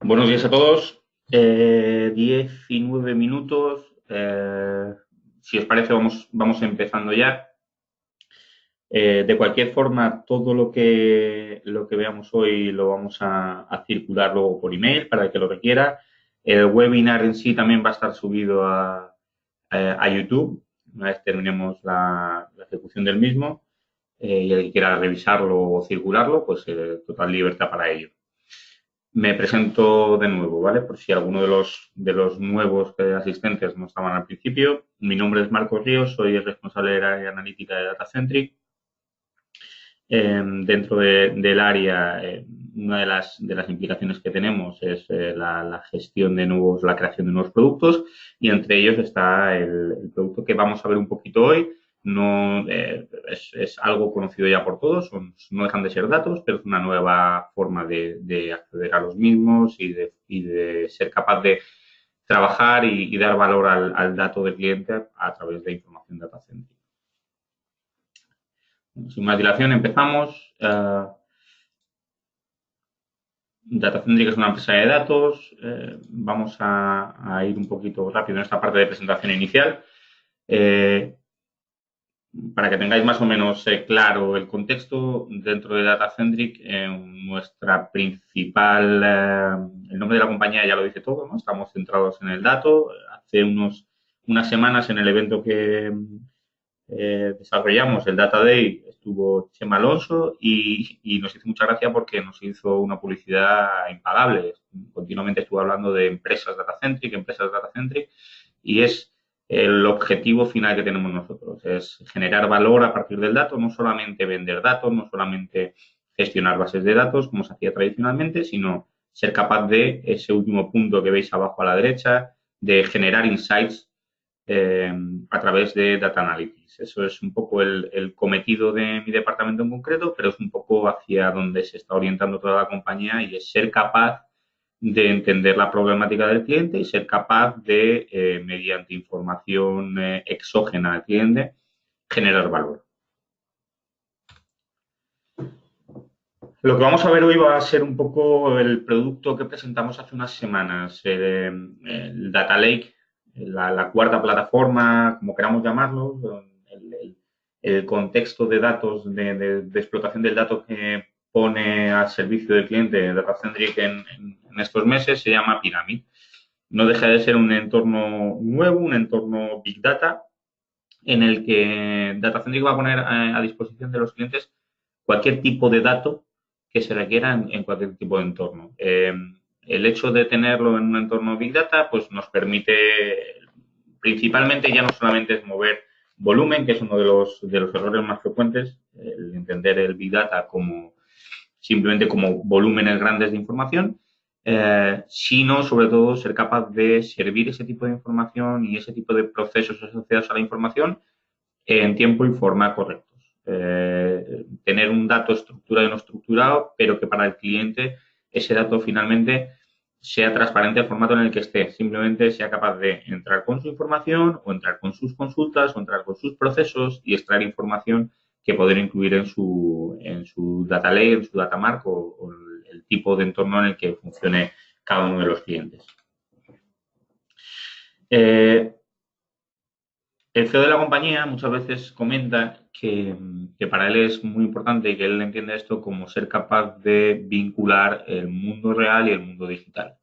Buenos días a todos. 19 minutos. Si os parece, vamos empezando ya. De cualquier forma, todo lo que veamos hoy lo vamos a circular luego por email para el que lo requiera. El webinar en sí también va a estar subido a YouTube una vez terminemos la ejecución del mismo. Y el que quiera revisarlo o circularlo, pues total libertad para ello. Me presento de nuevo, ¿vale? Por si alguno de los nuevos asistentes no estaban al principio. Mi nombre es Marcos Ríos, soy el responsable del área analítica de DataCentric. Dentro del área, una de las implicaciones que tenemos es la gestión de la creación de nuevos productos, y entre ellos está el producto que vamos a ver un poquito hoy. No es algo conocido ya por todos, no dejan de ser datos, pero es una nueva forma de acceder a los mismos y de ser capaz de trabajar y dar valor al dato del cliente a través de información DataCentric. Sin más dilación, empezamos. DataCentric es una empresa de datos. Vamos a ir un poquito rápido en esta parte de presentación inicial. Para que tengáis más o menos claro el contexto, dentro de DataCentric, nuestra principal, el nombre de la compañía ya lo dice todo, ¿no? Estamos centrados en el dato. Hace unas semanas, en el evento que desarrollamos, el Data Day, estuvo Chema Alonso y nos hizo mucha gracia porque nos hizo una publicidad impagable. Continuamente estuvo hablando de empresas DataCentric, y es el objetivo final que tenemos nosotros, es generar valor a partir del dato, no solamente vender datos, no solamente gestionar bases de datos como se hacía tradicionalmente, sino ser capaz de ese último punto que veis abajo a la derecha, de generar insights a través de Data Analytics. Eso es un poco el cometido de mi departamento en concreto, pero es un poco hacia donde se está orientando toda la compañía, y es ser capaz de entender la problemática del cliente y ser capaz de, mediante información exógena al cliente, generar valor. Lo que vamos a ver hoy va a ser un poco el producto que presentamos hace unas semanas, el Data Lake, la cuarta plataforma, como queramos llamarlo, el contexto de datos, de explotación del dato que pone al servicio del cliente DataCentric en estos meses, se llama Pyramid. No deja de ser un entorno nuevo, un entorno Big Data, en el que DataCentric va a poner a disposición de los clientes cualquier tipo de dato que se requiera en cualquier tipo de entorno. El hecho de tenerlo en un entorno Big Data pues nos permite, principalmente, ya no solamente es mover volumen, que es uno de los errores más frecuentes, el entender el Big Data simplemente como volúmenes grandes de información, sino sobre todo ser capaz de servir ese tipo de información y ese tipo de procesos asociados a la información en tiempo y forma correctos. Tener un dato estructurado y no estructurado, pero que para el cliente ese dato finalmente sea transparente al formato en el que esté. Simplemente sea capaz de entrar con su información o entrar con sus consultas o entrar con sus procesos y extraer información que poder incluir en su data lake, en su data mart o el tipo de entorno en el que funcione cada uno de los clientes. El CEO de la compañía muchas veces comenta que para él es muy importante y que él entiende esto como ser capaz de vincular el mundo real y el mundo digital.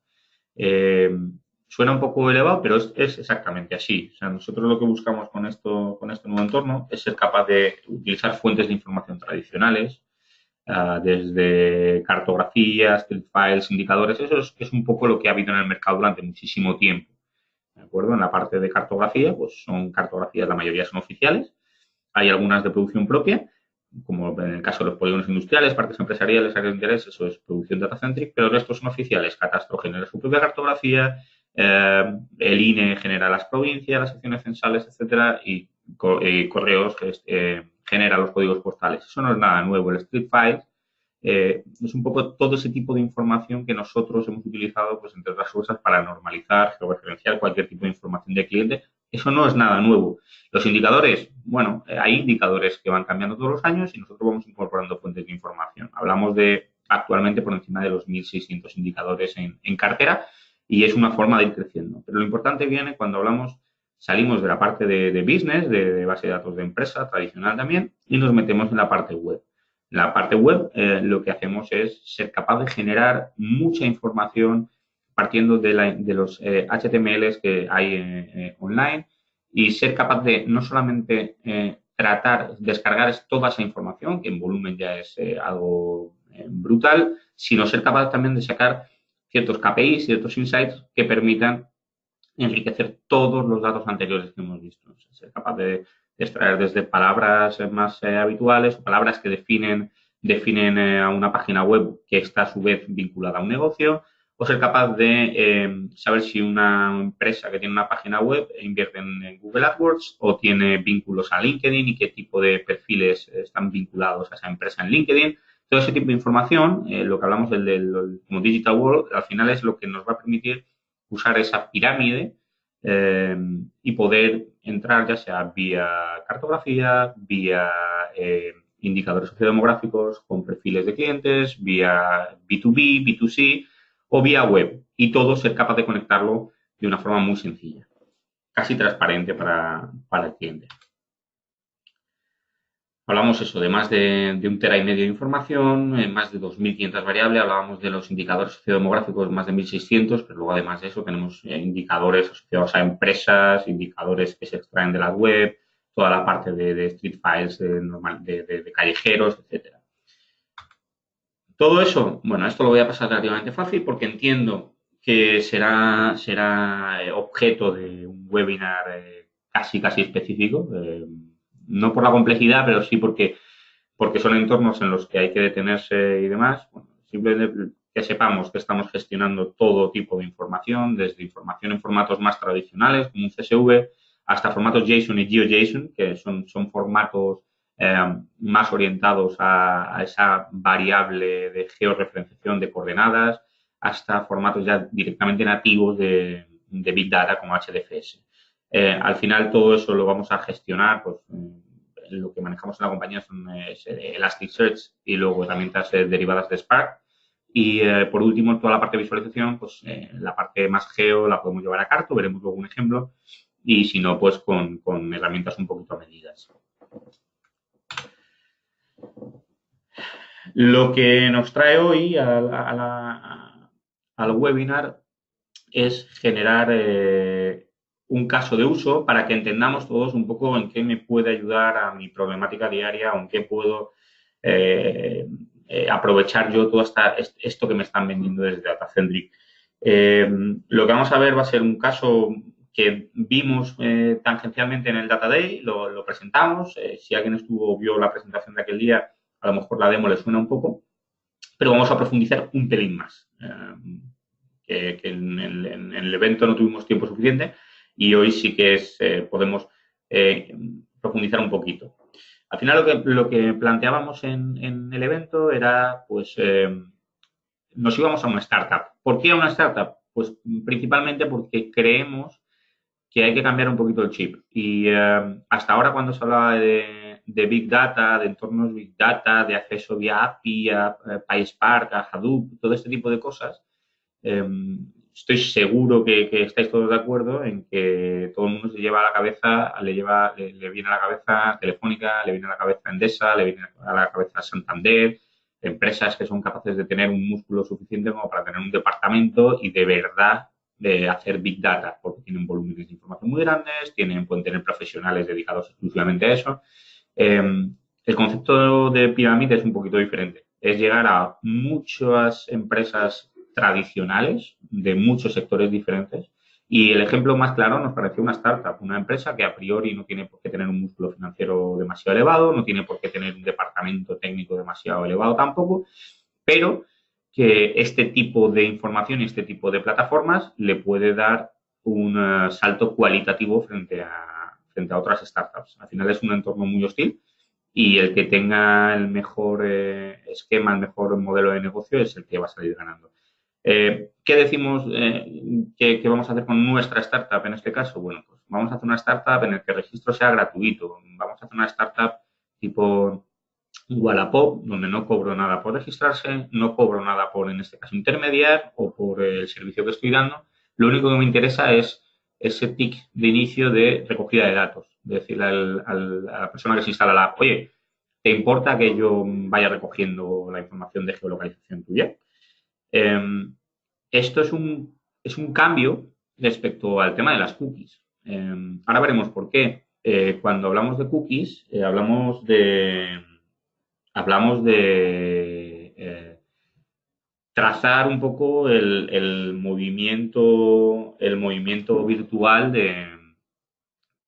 Suena un poco elevado, pero es exactamente así. O sea, nosotros lo que buscamos con este nuevo entorno es ser capaz de utilizar fuentes de información tradicionales, desde cartografías, script files, indicadores. Eso es un poco lo que ha habido en el mercado durante muchísimo tiempo. ¿De acuerdo? En la parte de cartografía, pues son cartografías, la mayoría son oficiales. Hay algunas de producción propia, como en el caso de los polígonos industriales, parques empresariales, áreas de interés, eso es producción DataCentric, pero el resto son oficiales. Catastro genera su propia cartografía, el INE genera las provincias, las secciones censales, etcétera, y Correos genera los códigos postales. Eso no es nada nuevo. El script file es un poco todo ese tipo de información que nosotros hemos utilizado, pues entre otras cosas, para normalizar, georreferenciar cualquier tipo de información de cliente. Eso no es nada nuevo. Los indicadores, bueno, hay indicadores que van cambiando todos los años y nosotros vamos incorporando fuentes de información. Hablamos de actualmente por encima de los 1.600 indicadores en cartera y es una forma de ir creciendo. Pero lo importante viene cuando salimos de la parte de business, de base de datos de empresa tradicional también, y nos metemos en la parte web. En la parte web lo que hacemos es ser capaz de generar mucha información partiendo de los HTMLs que hay online y ser capaz de no solamente descargar toda esa información, que en volumen ya es algo brutal, sino ser capaz también de sacar ciertos KPIs, ciertos insights que permitan enriquecer todos los datos anteriores que hemos visto. O sea, ser capaz de extraer desde palabras más habituales o palabras que definen a una página web que está a su vez vinculada a un negocio, o ser capaz de saber si una empresa que tiene una página web invierte en Google AdWords o tiene vínculos a LinkedIn y qué tipo de perfiles están vinculados a esa empresa en LinkedIn. Todo ese tipo de información, lo que hablamos como Digital World, al final es lo que nos va a permitir usar esa pirámide y poder entrar ya sea vía cartografía, vía indicadores sociodemográficos con perfiles de clientes, vía B2B, B2C o vía web y todo ser capaz de conectarlo de una forma muy sencilla, casi transparente para el cliente. Hablamos eso de más de 1,5 tera de información, más de 2.500 variables, hablábamos de los indicadores sociodemográficos, más de 1.600, pero luego además de eso tenemos indicadores asociados a empresas, indicadores que se extraen de la web, toda la parte de street files de callejeros, etcétera. Todo eso, bueno, esto lo voy a pasar relativamente fácil porque entiendo que será objeto de un webinar casi específico. No por la complejidad, pero sí porque son entornos en los que hay que detenerse y demás. Bueno, simplemente que sepamos que estamos gestionando todo tipo de información, desde información en formatos más tradicionales, como un CSV, hasta formatos JSON y GeoJSON, que son formatos más orientados a esa variable de georreferenciación de coordenadas, hasta formatos ya directamente nativos de Big Data como HDFS. Al final todo eso lo vamos a gestionar, pues lo que manejamos en la compañía son Elasticsearch y luego herramientas derivadas de Spark. Y por último, toda la parte de visualización, pues la parte más geo la podemos llevar a Carto, veremos luego un ejemplo, y si no, pues con herramientas un poquito a medidas. Lo que nos trae hoy al webinar es generar un caso de uso para que entendamos todos un poco en qué me puede ayudar a mi problemática diaria o en qué puedo aprovechar yo todo esto que me están vendiendo desde DataCentric. Lo que vamos a ver va a ser un caso que vimos tangencialmente en el Data Day, lo presentamos. Si alguien vio la presentación de aquel día, a lo mejor la demo le suena un poco, pero vamos a profundizar un pelín más. Que en el evento no tuvimos tiempo suficiente y hoy sí que podemos profundizar un poquito. Al final lo que planteábamos en el evento era, pues, nos íbamos a una startup. ¿Por qué a una startup? Pues principalmente porque creemos que hay que cambiar un poquito el chip. Y hasta ahora cuando se hablaba de Big Data, de entornos Big Data, de acceso vía API, a PySpark, a Hadoop, todo este tipo de cosas, estoy seguro que estáis todos de acuerdo en que todo el mundo se lleva a la cabeza, le viene a la cabeza Telefónica, le viene a la cabeza Endesa, le viene a la cabeza Santander, empresas que son capaces de tener un músculo suficiente como para tener un departamento y de verdad de hacer Big Data, porque tienen volúmenes de información muy grandes, pueden tener profesionales dedicados exclusivamente a eso. El concepto de pirámide es un poquito diferente. Es llegar a muchas empresas tradicionales de muchos sectores diferentes y el ejemplo más claro nos pareció una startup, una empresa que a priori no tiene por qué tener un músculo financiero demasiado elevado, no tiene por qué tener un departamento técnico demasiado elevado tampoco, pero que este tipo de información y este tipo de plataformas le puede dar un salto cualitativo frente a otras startups. Al final es un entorno muy hostil y el que tenga el mejor esquema, el mejor modelo de negocio es el que va a salir ganando. ¿Qué decimos que vamos a hacer con nuestra startup en este caso? Bueno, pues vamos a hacer una startup en la que el registro sea gratuito. Vamos a hacer una startup tipo Wallapop, donde no cobro nada por registrarse, no cobro nada por, en este caso, intermediar o por el servicio que estoy dando. Lo único que me interesa es ese tick de inicio de recogida de datos. De decirle a la persona que se instala la app, oye, ¿te importa que yo vaya recogiendo la información de geolocalización tuya? Esto es un cambio respecto al tema de las cookies. Ahora veremos por qué. Cuando hablamos de cookies, hablamos de trazar un poco el movimiento virtual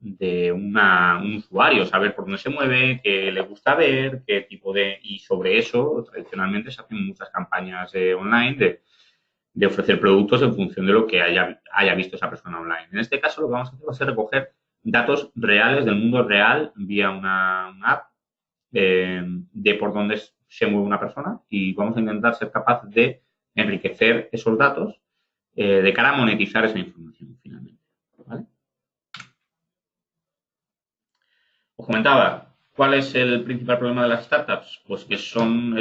de un usuario, saber por dónde se mueve, qué le gusta ver, qué tipo de... Y sobre eso, tradicionalmente, se hacen muchas campañas online de ofrecer productos en función de lo que haya visto esa persona online. En este caso, lo que vamos a hacer va a ser recoger datos reales del mundo real vía una app de por dónde se mueve una persona y vamos a intentar ser capaz de enriquecer esos datos de cara a monetizar esa información finalmente. ¿Vale? Os comentaba, ¿cuál es el principal problema de las startups? Pues que es un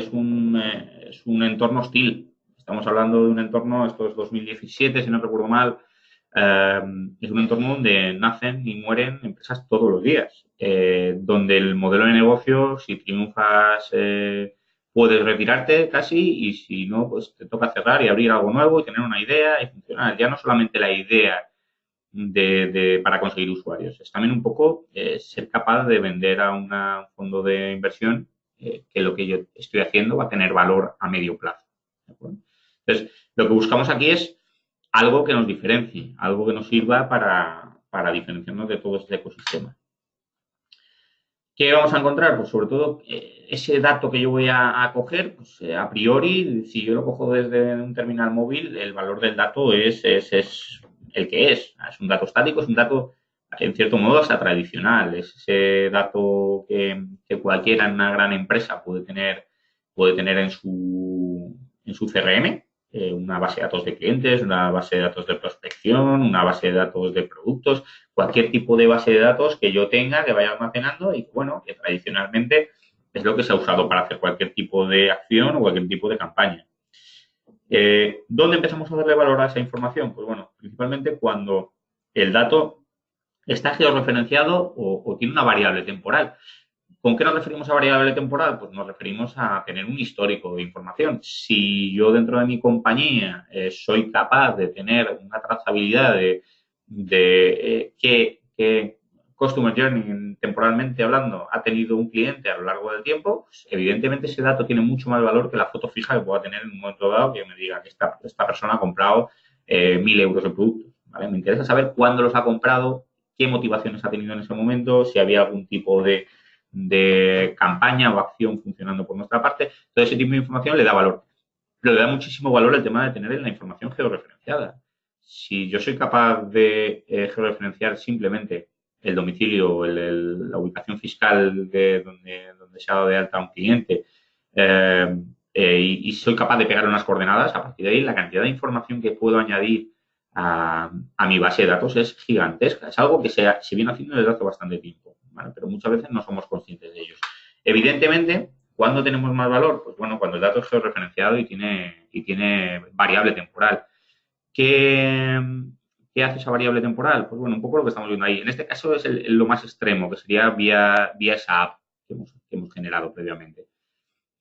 entorno hostil. Estamos hablando de un entorno, esto es 2017, si no recuerdo mal, es un entorno donde nacen y mueren empresas todos los días, donde el modelo de negocio, si triunfas, puedes retirarte casi y si no, pues te toca cerrar y abrir algo nuevo y tener una idea y funcionar. Ya no solamente la idea para conseguir usuarios. Es también un poco ser capaz de vender a un fondo de inversión que lo que yo estoy haciendo va a tener valor a medio plazo. ¿De acuerdo? Entonces, lo que buscamos aquí es algo que nos diferencie, algo que nos sirva para diferenciarnos de todo este ecosistema. ¿Qué vamos a encontrar? Pues sobre todo ese dato que yo voy a coger, pues a priori, si yo lo cojo desde un terminal móvil, el valor del dato es el que es. Es un dato estático, es un dato, en cierto modo, hasta tradicional. Es ese dato que cualquiera en una gran empresa puede tener en su CRM, una base de datos de clientes, una base de datos de prospección, una base de datos de productos, cualquier tipo de base de datos que yo tenga, que vaya almacenando y, bueno, que tradicionalmente es lo que se ha usado para hacer cualquier tipo de acción o cualquier tipo de campaña. ¿Dónde empezamos a darle valor a esa información? Pues bueno, principalmente cuando el dato está georreferenciado o tiene una variable temporal. ¿Con qué nos referimos a variable temporal? Pues nos referimos a tener un histórico de información. Si yo dentro de mi compañía soy capaz de tener una trazabilidad de qué Customer Journey, temporalmente hablando, ha tenido un cliente a lo largo del tiempo, pues evidentemente ese dato tiene mucho más valor que la foto fija que pueda tener en un momento dado que me diga que esta persona ha comprado 1.000 euros de productos. ¿Vale? Me interesa saber cuándo los ha comprado, qué motivaciones ha tenido en ese momento, si había algún tipo de campaña o acción funcionando por nuestra parte. Todo ese tipo de información le da valor. Pero le da muchísimo valor el tema de tener la información georreferenciada. Si yo soy capaz de georreferenciar simplemente el domicilio, la ubicación fiscal de donde se ha dado de alta a un cliente y soy capaz de pegar unas coordenadas, a partir de ahí la cantidad de información que puedo añadir a mi base de datos es gigantesca. Es algo que se viene haciendo desde hace bastante tiempo, ¿vale? Pero muchas veces no somos conscientes de ellos. Evidentemente, ¿cuándo tenemos más valor? Pues bueno, cuando el dato es georreferenciado y tiene variable temporal. ¿Qué hace esa variable temporal? Pues bueno, un poco lo que estamos viendo ahí. En este caso es lo más extremo, que sería vía esa app que hemos generado previamente.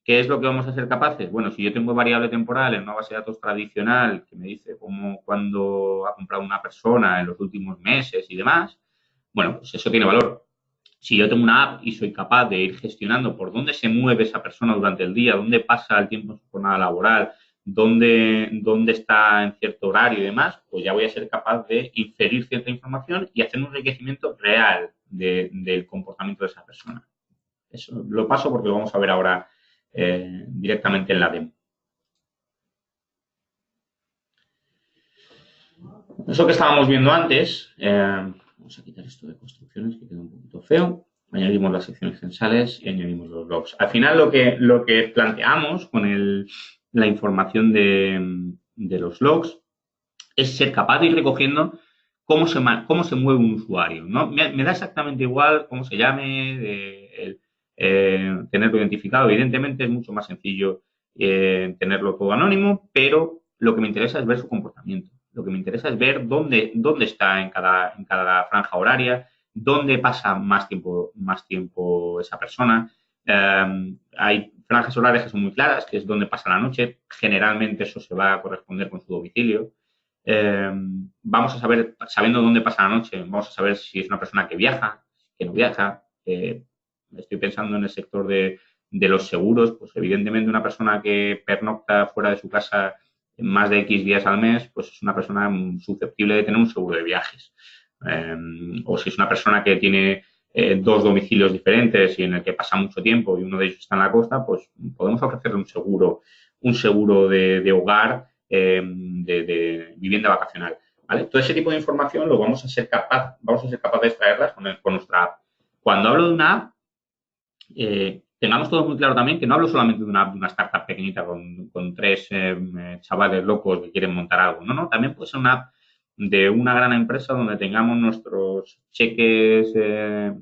¿Qué es lo que vamos a ser capaces? Bueno, si yo tengo variable temporal en una base de datos tradicional que me dice cuándo ha comprado una persona en los últimos meses y demás, bueno, pues eso tiene valor. Si yo tengo una app y soy capaz de ir gestionando por dónde se mueve esa persona durante el día, dónde pasa el tiempo en su jornada laboral, dónde está en cierto horario y demás, pues ya voy a ser capaz de inferir cierta información y hacer un enriquecimiento real del comportamiento de esa persona. Eso lo paso porque lo vamos a ver ahora directamente en la demo. Eso que estábamos viendo antes, vamos a quitar esto de construcciones que queda un poquito feo. Añadimos las secciones censales y añadimos los logs. Al final lo que planteamos con la información de los logs es ser capaz de ir recogiendo cómo se mueve un usuario, ¿no? Me da exactamente igual cómo se llame, tenerlo identificado. Evidentemente es mucho más sencillo tenerlo todo anónimo, pero lo que me interesa es ver su comportamiento. Lo que me interesa es ver dónde está en cada franja horaria, dónde pasa más tiempo esa persona. Hay franjas horarias que son muy claras, que es donde pasa la noche. Generalmente eso se va a corresponder con su domicilio. Eh, Vamos a saber, sabiendo dónde pasa la noche, vamos a saber si es una persona que viaja, que no viaja. Estoy pensando en el sector de los seguros, pues evidentemente una persona que pernocta fuera de su casa más de X días al mes, pues es una persona susceptible de tener un seguro de viajes. O si es una persona que tiene dos domicilios diferentes y en el que pasa mucho tiempo y uno de ellos está en la costa, pues podemos ofrecerle un seguro de hogar, de vivienda vacacional. ¿Vale? Todo ese tipo de información lo vamos a ser capaz de extraerlas con nuestra app. Cuando hablo de una app, tengamos todo muy claro también que no hablo solamente de una app, de una startup pequeñita con tres chavales locos que quieren montar algo. No, no, también puede ser una app de una gran empresa donde tengamos nuestros cheques de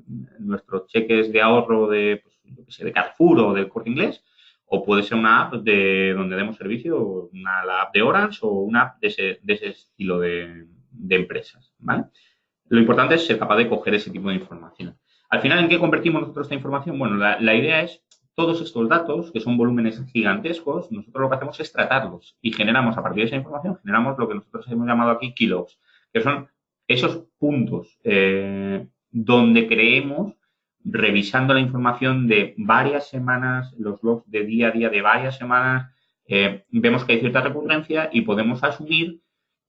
ahorro de, pues, yo qué sé, de Carrefour o del Corte Inglés, o puede ser una app donde demos servicio, la app de Orange o una app de ese estilo de empresas, ¿vale? Lo importante es ser capaz de coger ese tipo de información. Al final, ¿en qué convertimos nosotros esta información? Bueno, la idea es todos estos datos, que son volúmenes gigantescos, nosotros lo que hacemos es tratarlos y generamos, a partir de esa información, generamos lo que nosotros hemos llamado aquí kilogs, que son esos puntos donde creemos, revisando la información de varias semanas, los logs de día a día de varias semanas, vemos que hay cierta recurrencia y podemos asumir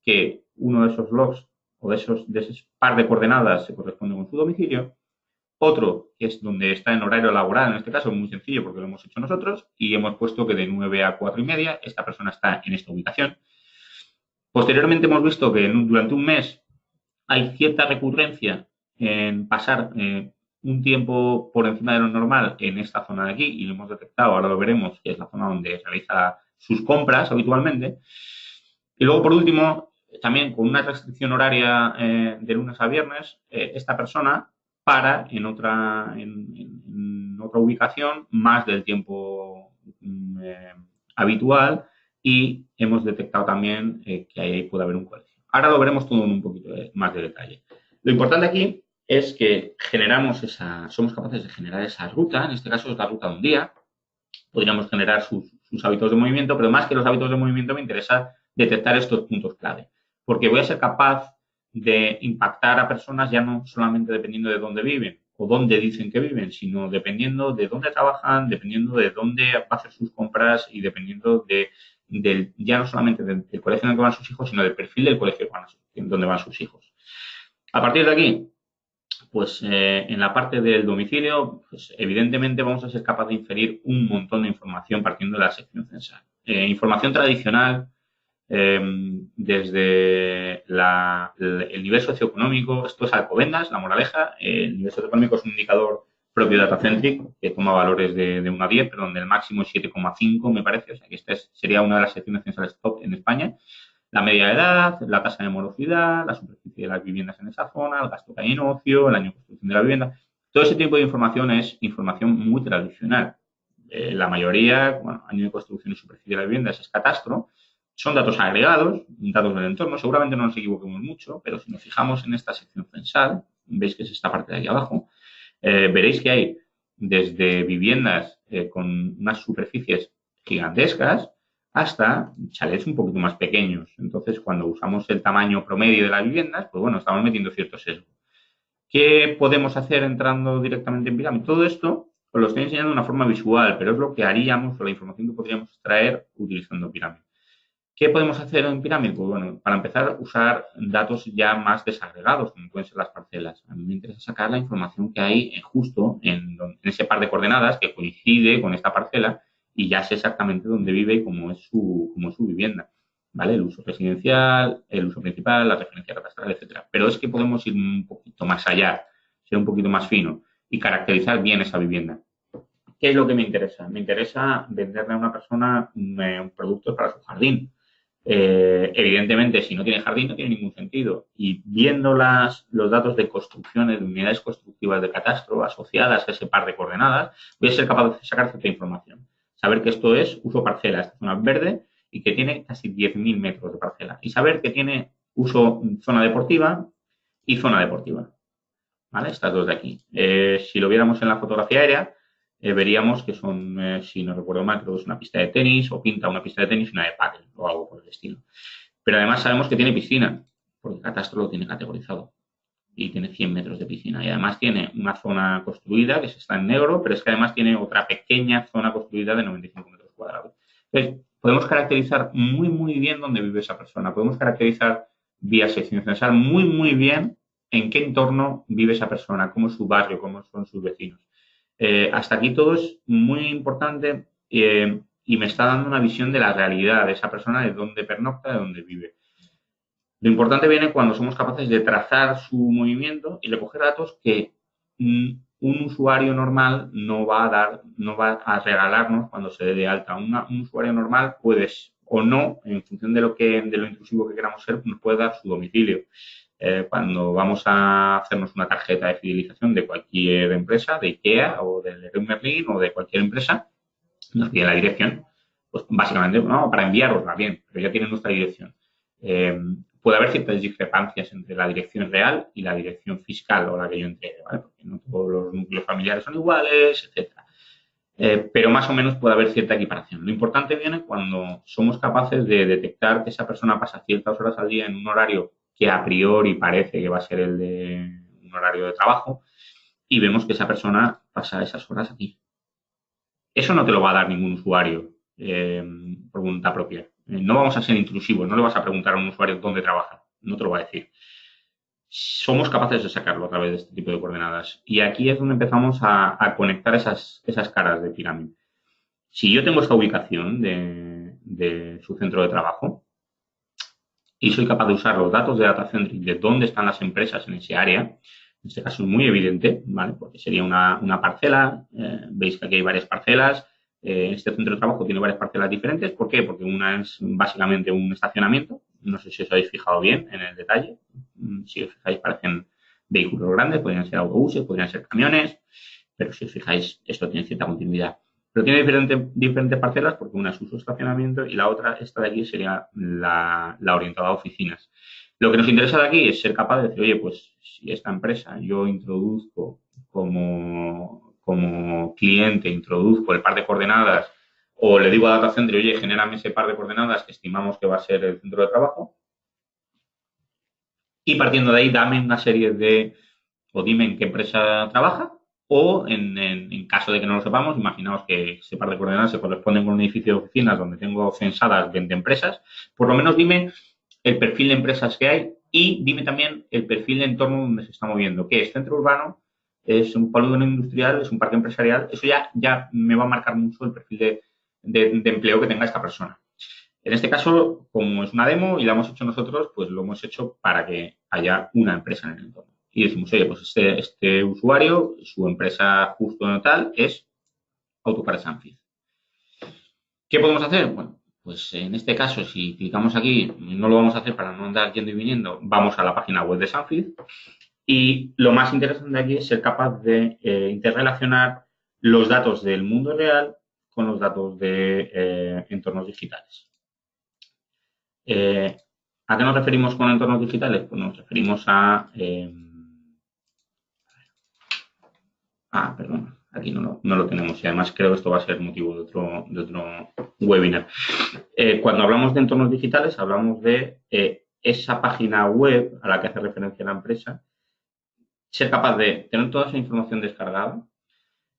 que uno de esos logs o de ese par de coordenadas se corresponde con su domicilio. Otro, que es donde está en horario laboral, en este caso es muy sencillo porque lo hemos hecho nosotros y hemos puesto que de 9 a 4 y media esta persona está en esta ubicación. Posteriormente hemos visto que durante un mes hay cierta recurrencia en pasar un tiempo por encima de lo normal en esta zona de aquí y lo hemos detectado, ahora lo veremos, que es la zona donde realiza sus compras habitualmente. Y luego, por último, también con una restricción horaria de lunes a viernes, esta persona para en otra ubicación más del tiempo habitual y hemos detectado también que ahí puede haber un colegio. Ahora lo veremos todo en un poquito más de detalle. Lo importante aquí es que somos capaces de generar esa ruta, en este caso es la ruta de un día, podríamos generar sus hábitos de movimiento, pero más que los hábitos de movimiento me interesa detectar estos puntos clave, porque voy a ser capaz de impactar a personas ya no solamente dependiendo de dónde viven o dónde dicen que viven, sino dependiendo de dónde trabajan, dependiendo de dónde va a hacer sus compras y dependiendo ya no solamente del colegio en el que van sus hijos, sino del perfil del colegio en donde van sus hijos. A partir de aquí, pues en la parte del domicilio, pues evidentemente vamos a ser capaces de inferir un montón de información partiendo de la sección censal. Información tradicional, desde el nivel socioeconómico, esto es Alcobendas, la moraleja, el nivel socioeconómico es un indicador propio de Datacentric que toma valores de 1 a 10, pero donde el máximo es 7,5 me parece, o sea que esta sería una de las secciones censales top en España. La media de edad, la tasa de morosidad, la superficie de las viviendas en esa zona, el gasto que hay en ocio, el año de construcción de la vivienda. Todo ese tipo de información es información muy tradicional. La mayoría, bueno, año de construcción y superficie de la vivienda es catastro. Son datos agregados, datos del entorno. Seguramente no nos equivoquemos mucho, pero si nos fijamos en esta sección censal, veis que es esta parte de aquí abajo, veréis que hay desde viviendas con unas superficies gigantescas hasta chalets un poquito más pequeños. Entonces, cuando usamos el tamaño promedio de las viviendas, pues bueno, estamos metiendo cierto sesgo. ¿Qué podemos hacer entrando directamente en pirámide? Todo esto os lo estoy enseñando de una forma visual, pero es lo que haríamos o la información que podríamos extraer utilizando pirámide. ¿Qué podemos hacer en pirámide? Pues bueno, para empezar, usar datos ya más desagregados, como pueden ser las parcelas. A mí me interesa sacar la información que hay justo en ese par de coordenadas que coincide con esta parcela y ya sé exactamente dónde vive y cómo es su vivienda. ¿Vale? El uso residencial, el uso principal, la referencia catastral, etcétera. Pero es que podemos ir un poquito más allá, ser un poquito más fino y caracterizar bien esa vivienda. ¿Qué es lo que me interesa? Me interesa venderle a una persona un producto para su jardín. Evidentemente, si no tiene jardín, no tiene ningún sentido. Y viendo los datos de construcciones, de unidades constructivas de catastro asociadas a ese par de coordenadas, voy a ser capaz de sacar cierta información. Saber que esto es uso parcela, esta zona verde, y que tiene casi 10.000 metros de parcela. Y saber que tiene uso zona deportiva y zona deportiva. ¿Vale? Estas dos de aquí. Si lo viéramos en la fotografía aérea, veríamos que son, si no recuerdo mal, creo que es una pista de tenis o pinta una pista de tenis y una de pádel o algo por el estilo. Pero además sabemos que tiene piscina, porque el catastro lo tiene categorizado y tiene 100 metros de piscina. Y además tiene una zona construida que está en negro, pero es que además tiene otra pequeña zona construida de 95 metros cuadrados. Entonces, podemos caracterizar muy, muy bien dónde vive esa persona. Podemos caracterizar vía sección censal muy, muy bien en qué entorno vive esa persona, cómo es su barrio, cómo son sus vecinos. Hasta aquí todo es muy importante y me está dando una visión de la realidad de esa persona, de dónde pernocta, de dónde vive. Lo importante viene cuando somos capaces de trazar su movimiento y recoger datos que un usuario normal no va a regalarnos cuando se dé de alta. Un usuario normal puedes o no, en función de lo intrusivo que queramos ser, nos puede dar su domicilio. Cuando vamos a hacernos una tarjeta de fidelización de cualquier empresa, de IKEA o de Leroy Merlin o de cualquier empresa, nos pide la dirección. Pues básicamente, no, para enviarosla bien, pero ya tienen nuestra dirección. Puede haber ciertas discrepancias entre la dirección real y la dirección fiscal o la que yo entregue, ¿vale? Porque no todos los núcleos familiares son iguales, etcétera. Pero más o menos puede haber cierta equiparación. Lo importante viene cuando somos capaces de detectar que esa persona pasa ciertas horas al día en un horario que a priori parece que va a ser el de un horario de trabajo y vemos que esa persona pasa esas horas aquí. Eso no te lo va a dar ningún usuario por voluntad propia. No vamos a ser intrusivos, no le vas a preguntar a un usuario dónde trabaja, no te lo va a decir. Somos capaces de sacarlo a través de este tipo de coordenadas. Y aquí es donde empezamos a conectar esas caras de pirámide. Si yo tengo esta ubicación de su centro de trabajo y soy capaz de usar los datos de DataCentric de dónde están las empresas en ese área, en este caso es muy evidente, ¿vale? Porque sería una parcela, veis que aquí hay varias parcelas, este centro de trabajo tiene varias parcelas diferentes. ¿Por qué? Porque una es básicamente un estacionamiento. No sé si os habéis fijado bien en el detalle. Si os fijáis, parecen vehículos grandes, podrían ser autobuses, podrían ser camiones, pero si os fijáis, esto tiene cierta continuidad. Pero tiene diferentes parcelas porque una es uso estacionamiento y la otra, esta de aquí, sería la orientada a oficinas. Lo que nos interesa de aquí es ser capaz de decir, oye, pues si esta empresa yo introduzco como cliente, introduzco el par de coordenadas o le digo a DataCentry, oye, genérame ese par de coordenadas que estimamos que va a ser el centro de trabajo y partiendo de ahí dame una serie de, o dime en qué empresa trabaja o en caso de que no lo sepamos, imaginaos que ese par de coordenadas se corresponden con un edificio de oficinas donde tengo censadas 20 empresas, por lo menos dime el perfil de empresas que hay y dime también el perfil de entorno donde se está moviendo, que es centro urbano, es un polígono industrial, es un parque empresarial, eso ya me va a marcar mucho el perfil de empleo que tenga esta persona. En este caso, como es una demo y la hemos hecho nosotros, pues lo hemos hecho para que haya una empresa en el entorno. Y decimos, oye, pues este usuario, su empresa justo en tal es Autocares Anfiz. ¿Qué podemos hacer? Bueno, pues en este caso, si clicamos aquí, no lo vamos a hacer para no andar yendo y viniendo, vamos a la página web de Sanfiz. Y lo más interesante aquí es ser capaz de interrelacionar los datos del mundo real con los datos de entornos digitales. ¿A qué nos referimos con entornos digitales? Pues nos referimos a... perdón, aquí no lo tenemos y además creo que esto va a ser motivo de otro webinar. Cuando hablamos de entornos digitales, hablamos de esa página web a la que hace referencia la empresa, ser capaz de tener toda esa información descargada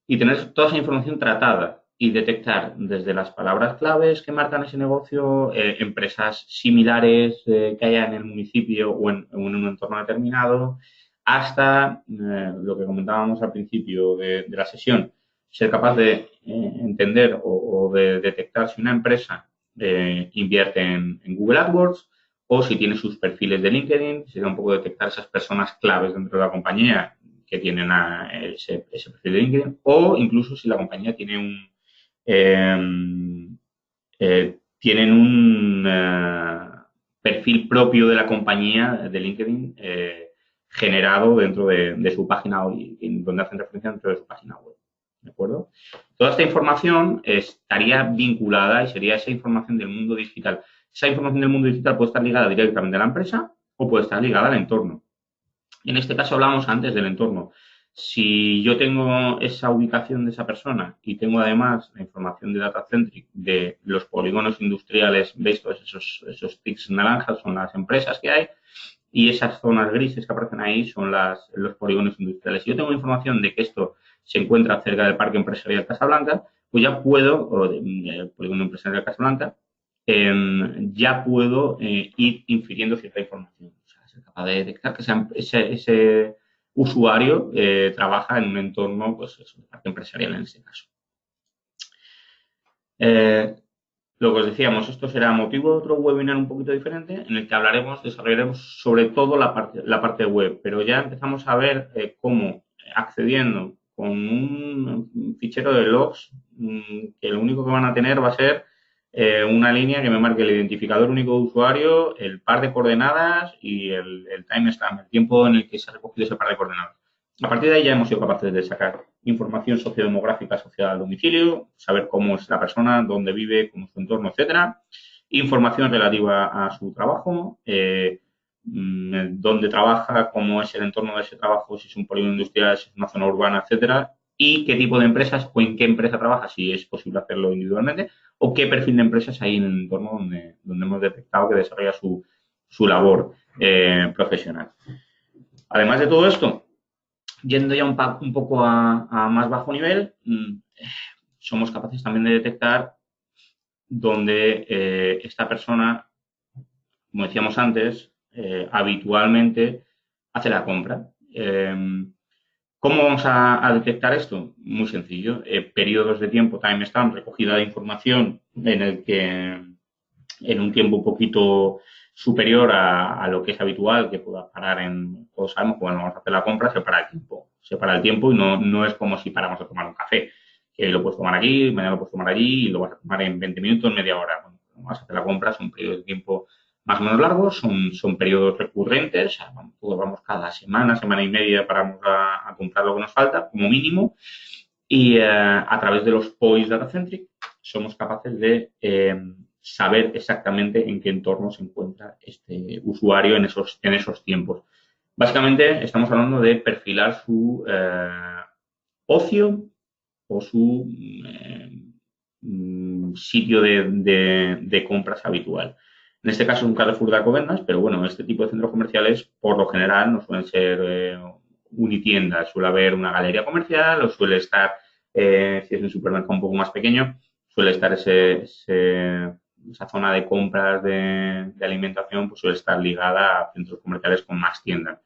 y tener toda esa información tratada y detectar desde las palabras claves que marcan ese negocio, empresas similares que haya en el municipio o en un entorno determinado, hasta lo que comentábamos al principio de la sesión, ser capaz de entender o de detectar si una empresa invierte en Google AdWords o si tiene sus perfiles de LinkedIn, sería un poco detectar esas personas claves dentro de la compañía que tienen ese perfil de LinkedIn o incluso si la compañía tiene tienen perfil propio de la compañía de LinkedIn generado dentro de su página web, donde hacen referencia dentro de su página web. ¿De acuerdo? Toda esta información estaría vinculada y sería esa información del mundo digital. Esa información del mundo digital puede estar ligada directamente a la empresa o puede estar ligada al entorno. En este caso hablábamos antes del entorno. Si yo tengo esa ubicación de esa persona y tengo además la información de Datacentric de los polígonos industriales, veis todos esos tics naranjas son las empresas que hay y esas zonas grises que aparecen ahí son los polígonos industriales. Si yo tengo información de que esto se encuentra cerca del Parque Empresarial Casablanca, pues ya puedo, o del polígono empresarial Casablanca, ya puedo ir infiriendo cierta información. O sea, ser capaz de detectar que ese usuario trabaja en un entorno, pues eso, de parque empresarial en este caso. Lo que os decíamos, esto será motivo de otro webinar un poquito diferente en el que desarrollaremos sobre todo la parte web, pero ya empezamos a ver cómo accediendo con un fichero de logs, que lo único que van a tener va a ser una línea que me marque el identificador único de usuario, el par de coordenadas y el timestamp, el tiempo en el que se ha recogido ese par de coordenadas. A partir de ahí ya hemos sido capaces de sacar información sociodemográfica asociada al domicilio, saber cómo es la persona, dónde vive, cómo es su entorno, etcétera. Información relativa a su trabajo, dónde trabaja, cómo es el entorno de ese trabajo, si es un polígono industrial, si es una zona urbana, etcétera. Y qué tipo de empresas o en qué empresa trabaja, si es posible hacerlo individualmente, o qué perfil de empresas hay en el entorno donde hemos detectado que desarrolla su labor profesional. Además de todo esto, yendo ya un poco a más bajo nivel, somos capaces también de detectar dónde esta persona, como decíamos antes, habitualmente hace la compra. ¿Cómo vamos a detectar esto? Muy sencillo. Periodos de tiempo, timestamp, recogida de información en el que en un tiempo un poquito superior a lo que es habitual, que pueda parar todos sabemos que cuando vamos a hacer la compra se para el tiempo. Se para el tiempo y no es como si paramos a tomar un café, que lo puedes tomar aquí, mañana lo puedes tomar allí y lo vas a tomar en 20 minutos, media hora. Bueno, cuando vas a hacer la compra son periodos de tiempo más o menos largos, son periodos recurrentes, o sea, vamos cada semana y media paramos a comprar lo que nos falta, como mínimo, y a través de los POIs Datacentric somos capaces de saber exactamente en qué entorno se encuentra este usuario en esos tiempos. Básicamente estamos hablando de perfilar su ocio o su sitio de compras habitual. En este caso es un Carrefour de Alcobendas, pero bueno, este tipo de centros comerciales por lo general no suelen ser unitiendas, suele haber una galería comercial o suele estar, si es un supermercado un poco más pequeño, suele estar esa zona de compras de alimentación, pues suele estar ligada a centros comerciales con más tiendas.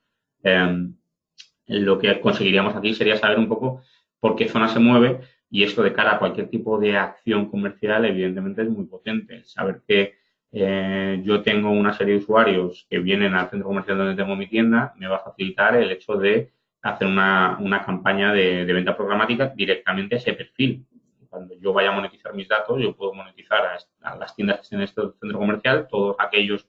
Lo que conseguiríamos aquí sería saber un poco por qué zona se mueve y esto de cara a cualquier tipo de acción comercial evidentemente es muy potente. Saber que yo tengo una serie de usuarios que vienen al centro comercial donde tengo mi tienda me va a facilitar el hecho de hacer una campaña de venta programática directamente a ese perfil. Cuando yo vaya a monetizar mis datos, yo puedo monetizar a las tiendas que estén en este centro comercial todos aquellos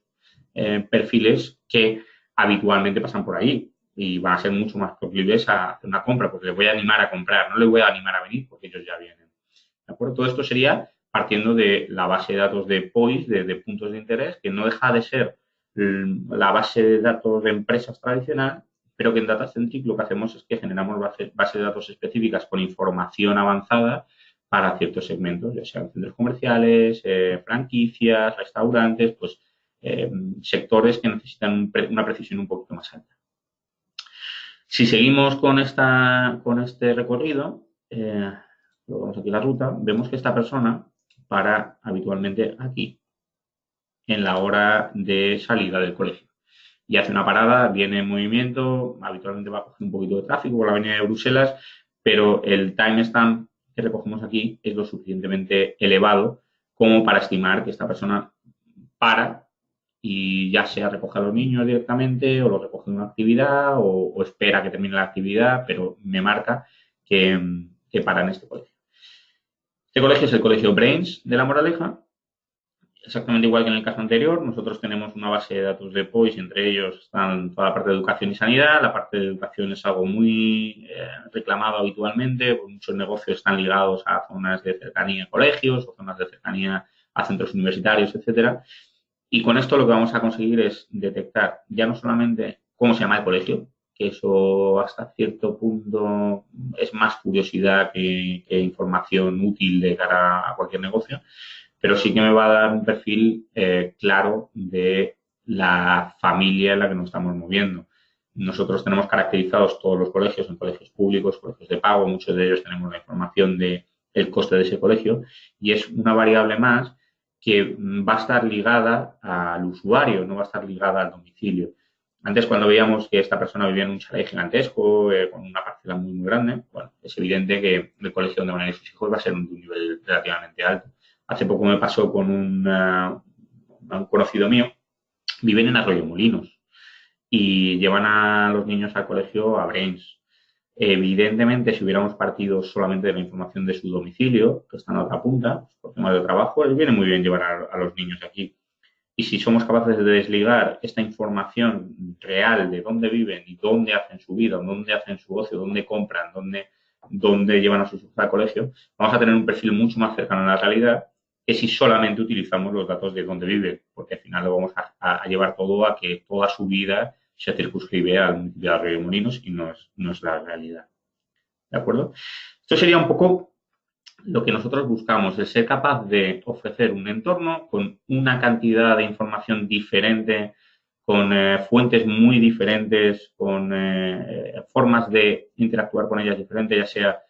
perfiles que habitualmente pasan por ahí y van a ser mucho más proclives a hacer una compra, porque les voy a animar a comprar, no les voy a animar a venir porque ellos ya vienen. ¿De acuerdo? Todo esto sería partiendo de la base de datos de POIs, de puntos de interés, que no deja de ser la base de datos de empresas tradicional, pero que en Datacentric lo que hacemos es que generamos base de datos específicas con información avanzada para ciertos segmentos, ya sean centros comerciales, franquicias, restaurantes, pues sectores que necesitan una precisión un poquito más alta. Si seguimos con este recorrido, luego vamos aquí a la ruta, vemos que esta persona para habitualmente aquí, en la hora de salida del colegio. Y hace una parada, viene en movimiento, habitualmente va a coger un poquito de tráfico por la avenida de Bruselas, pero el timestamp que recogemos aquí es lo suficientemente elevado como para estimar que esta persona para y ya sea recoge a los niños directamente o lo recoge en una actividad o espera que termine la actividad, pero me marca que para en este colegio. Este colegio es el colegio Brains de La Moraleja exactamente igual que en el caso anterior, nosotros tenemos una base de datos de POIS, entre ellos están toda la parte de educación y sanidad. La parte de educación es algo muy reclamado habitualmente, pues muchos negocios están ligados a zonas de cercanía a colegios o zonas de cercanía a centros universitarios, etcétera. Y con esto lo que vamos a conseguir es detectar ya no solamente cómo se llama el colegio, que eso hasta cierto punto es más curiosidad que información útil de cara a cualquier negocio, pero sí que me va a dar un perfil claro de la familia en la que nos estamos moviendo. Nosotros tenemos caracterizados todos los colegios en colegios públicos, colegios de pago, muchos de ellos tenemos la información de el coste de ese colegio y es una variable más que va a estar ligada al usuario, no va a estar ligada al domicilio. Antes, cuando veíamos que esta persona vivía en un chalet gigantesco, con una parcela muy, muy grande, bueno, es evidente que el colegio donde van a ir sus hijos va a ser de un nivel relativamente alto. Hace poco me pasó con un conocido mío, viven en Arroyomolinos y llevan a los niños al colegio a Brains. Evidentemente, si hubiéramos partido solamente de la información de su domicilio, que está en otra punta, pues, por temas de trabajo, les viene muy bien llevar a los niños aquí. Y si somos capaces de desligar esta información real de dónde viven y dónde hacen su vida, dónde hacen su ocio, dónde compran, dónde llevan a sus hijos al colegio, vamos a tener un perfil mucho más cercano a la realidad que si solamente utilizamos los datos de dónde viven, porque al final lo vamos a llevar todo a que toda su vida se circunscribe al municipio de Arroyomolinos y no es la realidad. ¿De acuerdo? Esto sería un poco lo que nosotros buscamos, es ser capaz de ofrecer un entorno con una cantidad de información diferente, con fuentes muy diferentes, con formas de interactuar con ellas diferentes, ya sea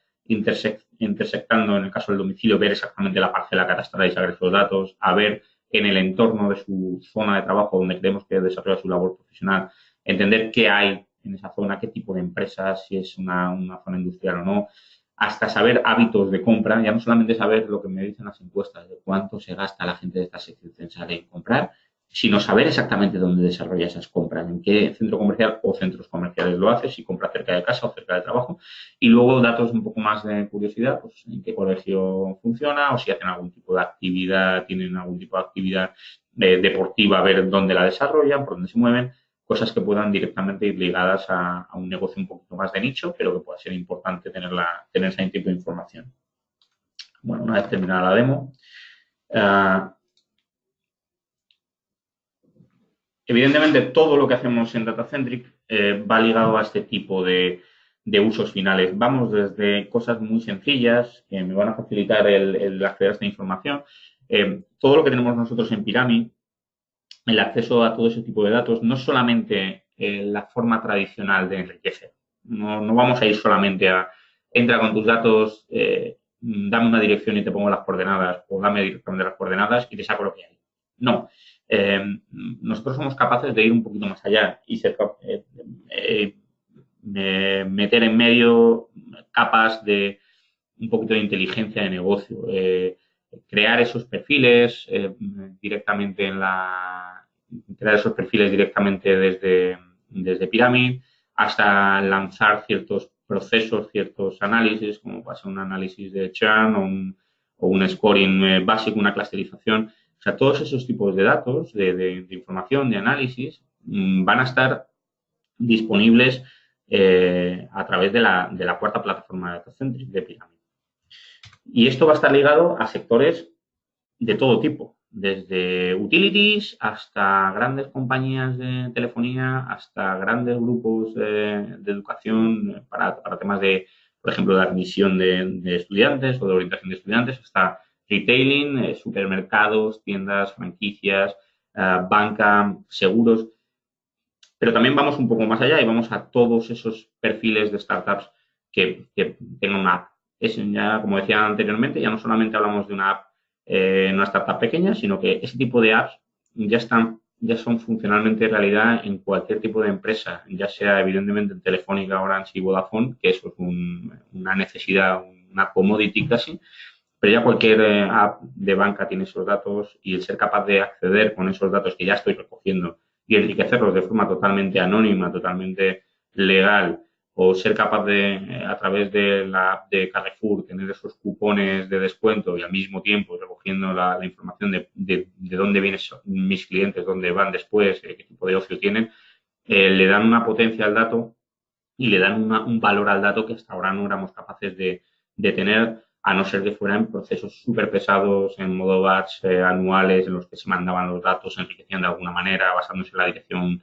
intersectando, en el caso del domicilio, ver exactamente la parcela catastral y saber esos datos, a ver en el entorno de su zona de trabajo donde creemos que desarrolla su labor profesional, entender qué hay en esa zona, qué tipo de empresas, si es una zona industrial o no, hasta saber hábitos de compra, ya no solamente saber lo que me dicen las encuestas de cuánto se gasta la gente de esta sección censal en comprar, sino saber exactamente dónde desarrolla esas compras, en qué centro comercial o centros comerciales lo hace, si compra cerca de casa o cerca de trabajo, y luego datos un poco más de curiosidad, pues en qué colegio funciona o si hacen algún tipo de actividad, tienen algún tipo de actividad deportiva, ver dónde la desarrollan, por dónde se mueven, cosas que puedan directamente ir ligadas a un negocio un poquito más de nicho, pero que pueda ser importante tener ese tipo de información. Bueno, una vez terminada la demo, evidentemente todo lo que hacemos en DataCentric va ligado a este tipo de usos finales. Vamos desde cosas muy sencillas que me van a facilitar el acceder a esta información. Todo lo que tenemos nosotros en Pyramid, el acceso a todo ese tipo de datos, no es solamente la forma tradicional de enriquecer. No vamos a ir solamente a entra con tus datos, dame una dirección y te pongo las coordenadas o dame directamente las coordenadas y te saco lo que hay. No. Nosotros somos capaces de ir un poquito más allá y ser, meter en medio capas de un poquito de inteligencia de negocio. Crear esos perfiles directamente crear esos perfiles directamente desde Pyramid hasta lanzar ciertos procesos, ciertos análisis, como pasa un análisis de churn o un scoring básico, una clusterización. O sea, todos esos tipos de datos, de información, de análisis, van a estar disponibles a través de la cuarta plataforma de DataCentric de Pyramid. Y esto va a estar ligado a sectores de todo tipo, desde utilities hasta grandes compañías de telefonía, hasta grandes grupos de educación para temas de, por ejemplo, de admisión de estudiantes o de orientación de estudiantes, hasta retailing, supermercados, tiendas, franquicias, banca, seguros. Pero también vamos un poco más allá y vamos a todos esos perfiles de startups que tengan una app. Ya, como decía anteriormente, ya no solamente hablamos de una app, una startup pequeña, sino que ese tipo de apps ya son funcionalmente realidad en cualquier tipo de empresa, ya sea evidentemente en Telefónica, Orange y Vodafone, que eso es una necesidad, una commodity casi, pero ya cualquier app de banca tiene esos datos y el ser capaz de acceder con esos datos que ya estoy recogiendo y enriquecerlos de forma totalmente anónima, totalmente legal o ser capaz de, a través de la app de Carrefour, tener esos cupones de descuento y al mismo tiempo recogiendo la información de dónde vienen mis clientes, dónde van después, qué tipo de ocio tienen, le dan una potencia al dato y le dan un valor al dato que hasta ahora no éramos capaces de tener, a no ser que fueran procesos súper pesados en modo batch anuales en los que se mandaban los datos, se enriquecían de alguna manera basándose en la dirección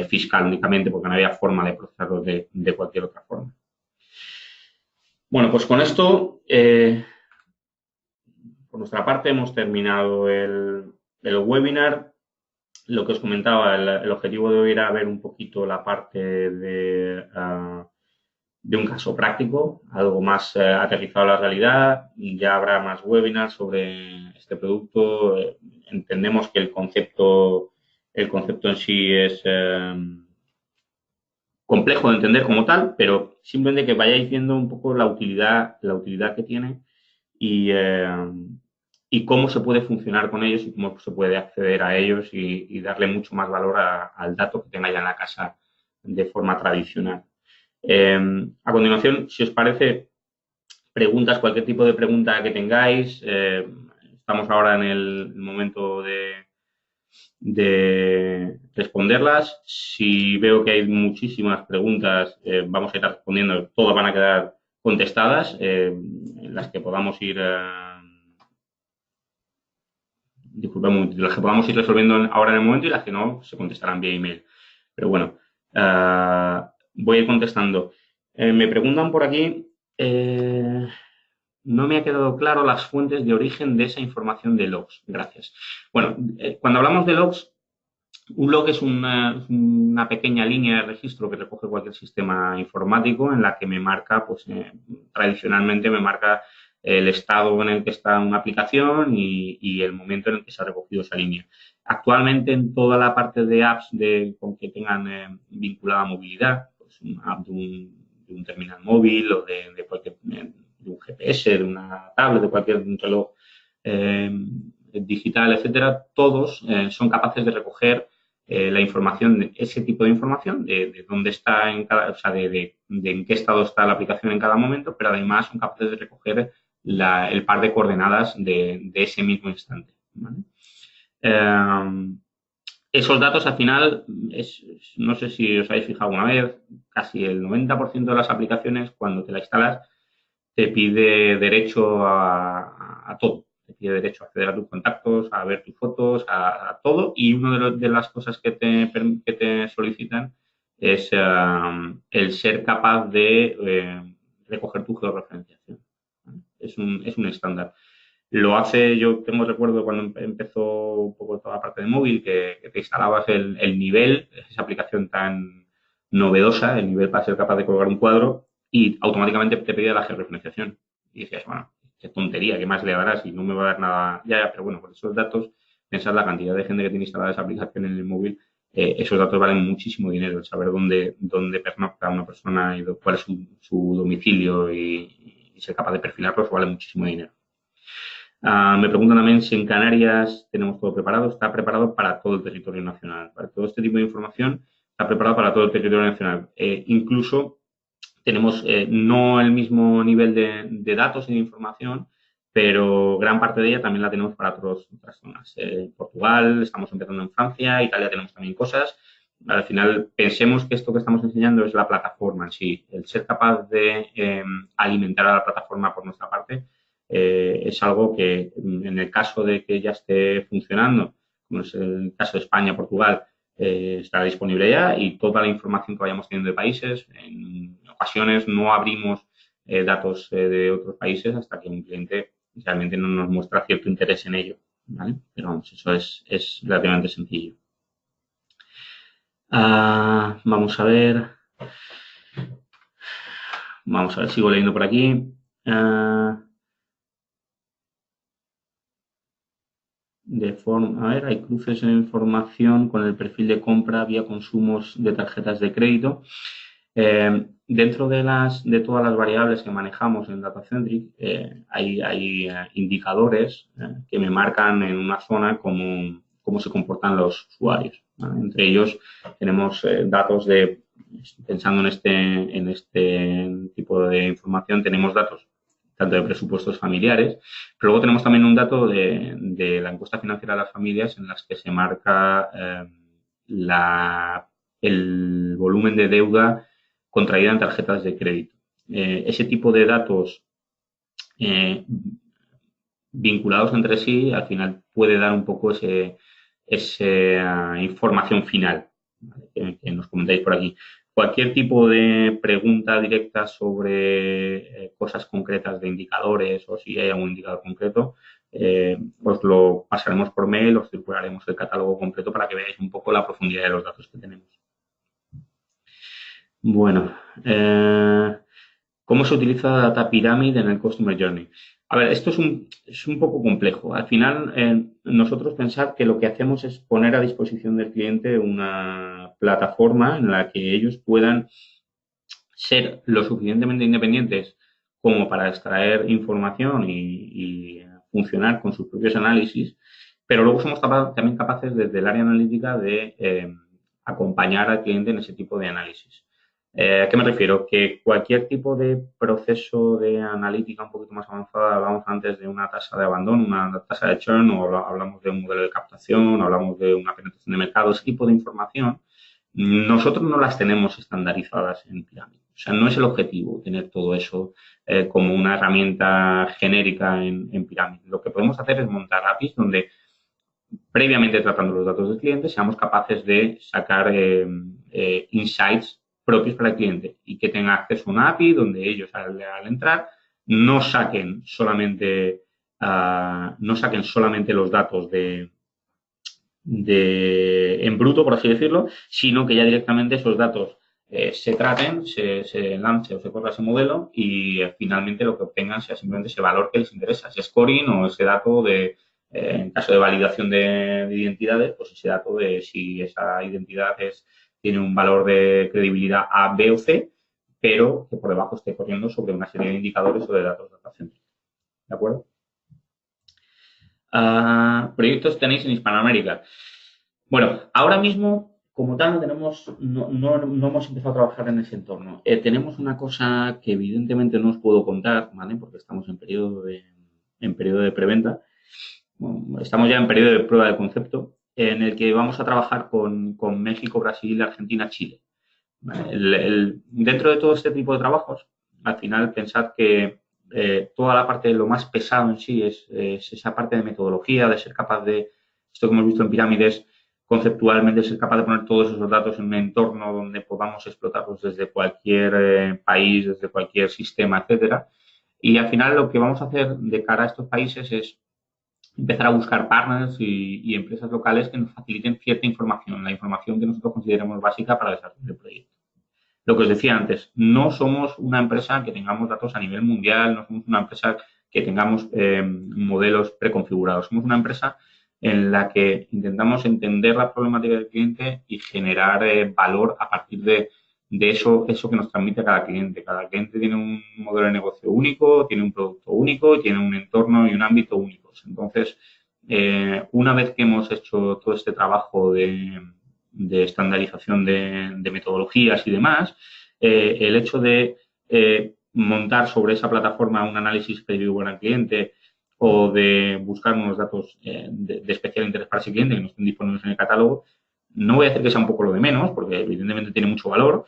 fiscal únicamente porque no había forma de procesarlos de cualquier otra forma. Bueno, pues con esto, por nuestra parte, hemos terminado el webinar. Lo que os comentaba, el objetivo de hoy era ver un poquito la parte de un caso práctico, algo más aterrizado a la realidad. Ya habrá más webinars sobre este producto. Entendemos que el concepto en sí es complejo de entender como tal, pero simplemente que vayáis viendo un poco la utilidad que tiene y cómo se puede funcionar con ellos y cómo se puede acceder a ellos y darle mucho más valor al dato que tengáis en la casa de forma tradicional. A continuación, si os parece, preguntas, cualquier tipo de pregunta que tengáis. Estamos ahora en el momento de responderlas. Si veo que hay muchísimas preguntas, vamos a ir respondiendo. Todas van a quedar contestadas, las que podamos ir... las que podamos ir resolviendo ahora en el momento y las que no se contestarán vía email. Pero bueno, voy a ir contestando. Me preguntan por aquí, no me ha quedado claro las fuentes de origen de esa información de logs. Gracias. Bueno, cuando hablamos de logs, un log es una pequeña línea de registro que recoge cualquier sistema informático en la que me marca, pues tradicionalmente me marca el estado en el que está una aplicación y el momento en el que se ha recogido esa línea. Actualmente en toda la parte de apps con que tengan vinculada movilidad, pues una app de un terminal móvil o de cualquier de un GPS, de una tablet, de cualquier reloj digital, etcétera, todos son capaces de recoger la información, ese tipo de información, de dónde está en cada, o sea, de en qué estado está la aplicación en cada momento, pero además son capaces de recoger el par de coordenadas de ese mismo instante. ¿Vale? Esos datos al final, no sé si os habéis fijado alguna vez, casi el 90% de las aplicaciones cuando te la instalas te pide derecho a todo. Te pide derecho a acceder a tus contactos, a ver tus fotos, a todo. Y una de las cosas que te solicitan es el ser capaz de recoger tu georreferenciación. Es un estándar. Lo hace, yo tengo recuerdo cuando empezó un poco toda la parte de móvil, que te instalabas el nivel, esa aplicación tan novedosa, el nivel para ser capaz de colgar un cuadro, y automáticamente te pedía la georreferenciación. Y decías, bueno, qué tontería, ¿qué más le darás? Y no me va a dar nada. Ya, pero bueno, por esos datos, pensar la cantidad de gente que tiene instalada esa aplicación en el móvil, esos datos valen muchísimo dinero. El saber dónde pernocta una persona y cuál es su domicilio y ser capaz de perfilarlos vale muchísimo dinero. Me preguntan también si en Canarias tenemos todo preparado. Está preparado para todo el territorio nacional. Para todo este tipo de información está preparado para todo el territorio nacional. Incluso tenemos no el mismo nivel de datos y de información, pero gran parte de ella también la tenemos para otras zonas. Portugal, estamos empezando en Francia, Italia tenemos también cosas. Al final, pensemos que esto que estamos enseñando es la plataforma en sí. El ser capaz de alimentar a la plataforma por nuestra parte es algo que, en el caso de que ya esté funcionando, como es el caso de España, Portugal, estará disponible ya y toda la información que vayamos teniendo de países. En ocasiones no abrimos datos de otros países hasta que un cliente realmente no nos muestra cierto interés en ello. ¿Vale? Pero vamos, eso es relativamente sencillo. Vamos a ver. Sigo leyendo por aquí. A ver, hay cruces en información con el perfil de compra vía consumos de tarjetas de crédito. Dentro de todas las variables que manejamos en DataCentric, hay indicadores que me marcan en una zona cómo se comportan los usuarios, ¿vale? Entre ellos tenemos datos de pensando en este tipo de información, tenemos datos tanto de presupuestos familiares, pero luego tenemos también un dato de la encuesta financiera de las familias en las que se marca el volumen de deuda contraída en tarjetas de crédito. Ese tipo de datos vinculados entre sí, al final puede dar un poco esa información final, ¿vale? que nos comentáis por aquí. Cualquier tipo de pregunta directa sobre cosas concretas de indicadores o si hay algún indicador concreto, os lo pasaremos por mail, os circularemos el catálogo completo para que veáis un poco la profundidad de los datos que tenemos. Bueno, ¿cómo se utiliza Data Pyramid en el Customer Journey? A ver, esto es un poco complejo. Al final, nosotros pensar que lo que hacemos es poner a disposición del cliente una plataforma en la que ellos puedan ser lo suficientemente independientes como para extraer información y funcionar con sus propios análisis, pero luego somos también capaces desde el área analítica de acompañar al cliente en ese tipo de análisis. ¿A qué me refiero? Que cualquier tipo de proceso de analítica un poquito más avanzada, hablamos antes de una tasa de abandono, una tasa de churn, o hablamos de un modelo de captación, hablamos de una penetración de mercado, ese tipo de información, nosotros no las tenemos estandarizadas en Pyramid. O sea, no es el objetivo tener todo eso como una herramienta genérica en Pyramid. Lo que podemos hacer es montar APIs donde, previamente tratando los datos del cliente, seamos capaces de sacar insights propios para el cliente y que tenga acceso a una API donde ellos al entrar no saquen solamente los datos en bruto, por así decirlo, sino que ya directamente esos datos se traten, se lance o se corra ese modelo y finalmente lo que obtengan sea simplemente ese valor que les interesa, ese scoring o ese dato en caso de validación de identidades, pues ese dato de si esa identidad tiene un valor de credibilidad A, B o C, pero que por debajo esté corriendo sobre una serie de indicadores o de datos datacéntricos. ¿De acuerdo? Proyectos tenéis en Hispanoamérica. Bueno, ahora mismo, como tal, no hemos empezado a trabajar en ese entorno. Tenemos una cosa que evidentemente no os puedo contar, ¿vale? Porque estamos en periodo de preventa. Bueno, estamos ya en periodo de prueba de concepto, en el que vamos a trabajar con México, Brasil, Argentina, Chile. ¿Vale? Dentro de todo este tipo de trabajos, al final pensad que toda la parte de lo más pesado en sí es esa parte de metodología, de ser capaz de, esto que hemos visto en pirámides, conceptualmente ser capaz de poner todos esos datos en un entorno donde podamos explotarlos desde cualquier país, desde cualquier sistema, etcétera. Y al final lo que vamos a hacer de cara a estos países es empezar a buscar partners y empresas locales que nos faciliten cierta información, la información que nosotros consideremos básica para desarrollar el proyecto. Lo que os decía antes, no somos una empresa que tengamos datos a nivel mundial, no somos una empresa que tengamos modelos preconfigurados. Somos una empresa en la que intentamos entender la problemática del cliente y generar valor a partir de eso que nos transmite cada cliente. Cada cliente tiene un modelo de negocio único, tiene un producto único, tiene un entorno y un ámbito únicos. Entonces, una vez que hemos hecho todo este trabajo de estandarización de metodologías y demás, el hecho de montar sobre esa plataforma un análisis previo al cliente o de buscar unos datos de especial interés para ese cliente que no estén disponibles en el catálogo, no voy a decir que sea un poco lo de menos, porque evidentemente tiene mucho valor,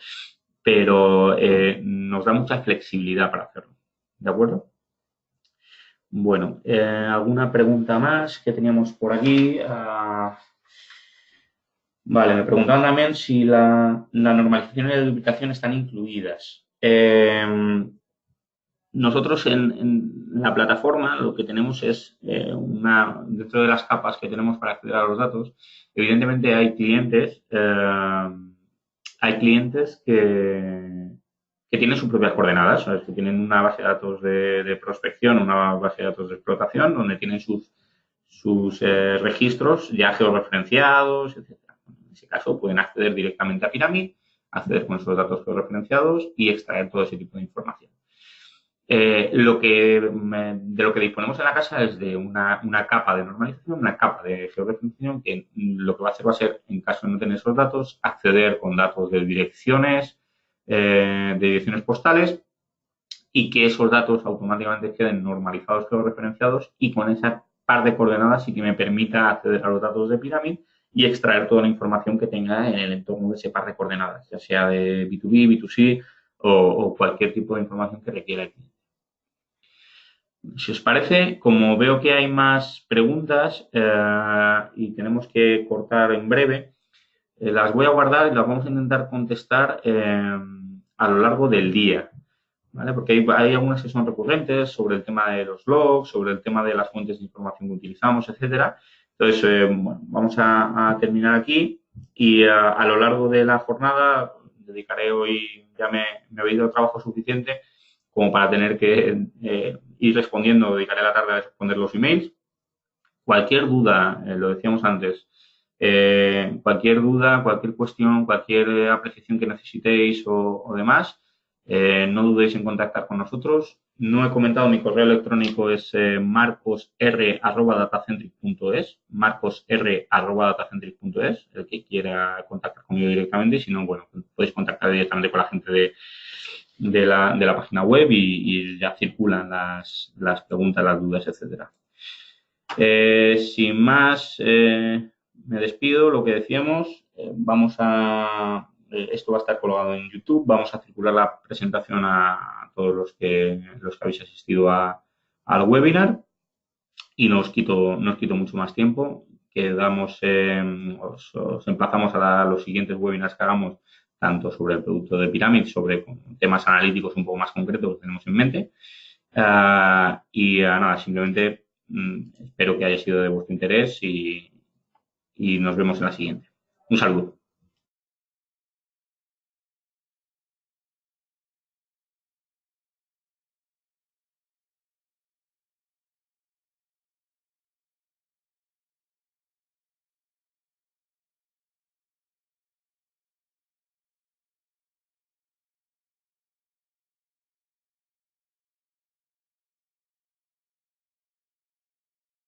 pero nos da mucha flexibilidad para hacerlo. ¿De acuerdo? Bueno, ¿alguna pregunta más que teníamos por aquí? Vale, me preguntaban también si la normalización y la duplicación están incluidas. Nosotros en la plataforma lo que tenemos es dentro de las capas que tenemos para acceder a los datos, evidentemente hay clientes que tienen sus propias coordenadas, ¿sabes? Que tienen una base de datos de prospección, una base de datos de explotación, donde tienen sus registros ya georreferenciados, etcétera. En ese caso pueden acceder directamente a Pyramid, acceder con esos datos georreferenciados y extraer todo ese tipo de información. De lo que disponemos en la casa es de una capa de normalización, una capa de georreferenciación que lo que va a ser, en caso de no tener esos datos, acceder con datos de direcciones postales y que esos datos automáticamente queden normalizados, georreferenciados y con esa par de coordenadas sí que me permita acceder a los datos de Pyramid y extraer toda la información que tenga en el entorno de ese par de coordenadas, ya sea de B2B, B2C o cualquier tipo de información que requiera el cliente. Si os parece, como veo que hay más preguntas y tenemos que cortar en breve, las voy a guardar y las vamos a intentar contestar a lo largo del día, ¿vale? Porque hay algunas que son recurrentes sobre el tema de los logs, sobre el tema de las fuentes de información que utilizamos, etcétera. Entonces, bueno, vamos a terminar aquí y a lo largo de la jornada dedicaré hoy, ya me habéis dado trabajo suficiente como para tener que ir respondiendo, dedicaré la tarde a responder los emails. Cualquier duda, lo decíamos antes, cualquier duda, cualquier cuestión, cualquier apreciación que necesitéis o demás, no dudéis en contactar con nosotros. No he comentado, mi correo electrónico es marcosr@datacentric.es, marcosr@datacentric.es, el que quiera contactar conmigo directamente, y si no, bueno, podéis contactar directamente con la gente de la página web y ya circulan las preguntas, las dudas, etcétera. Sin más, me despido. Lo que decíamos, esto va a estar colgado en YouTube. Vamos a circular la presentación a todos los que habéis asistido al webinar y no os quito mucho más tiempo. Os emplazamos a los siguientes webinars que hagamos, tanto sobre el producto de Pyramid, sobre temas analíticos un poco más concretos que tenemos en mente. Nada, simplemente espero que haya sido de vuestro interés y nos vemos en la siguiente. Un saludo.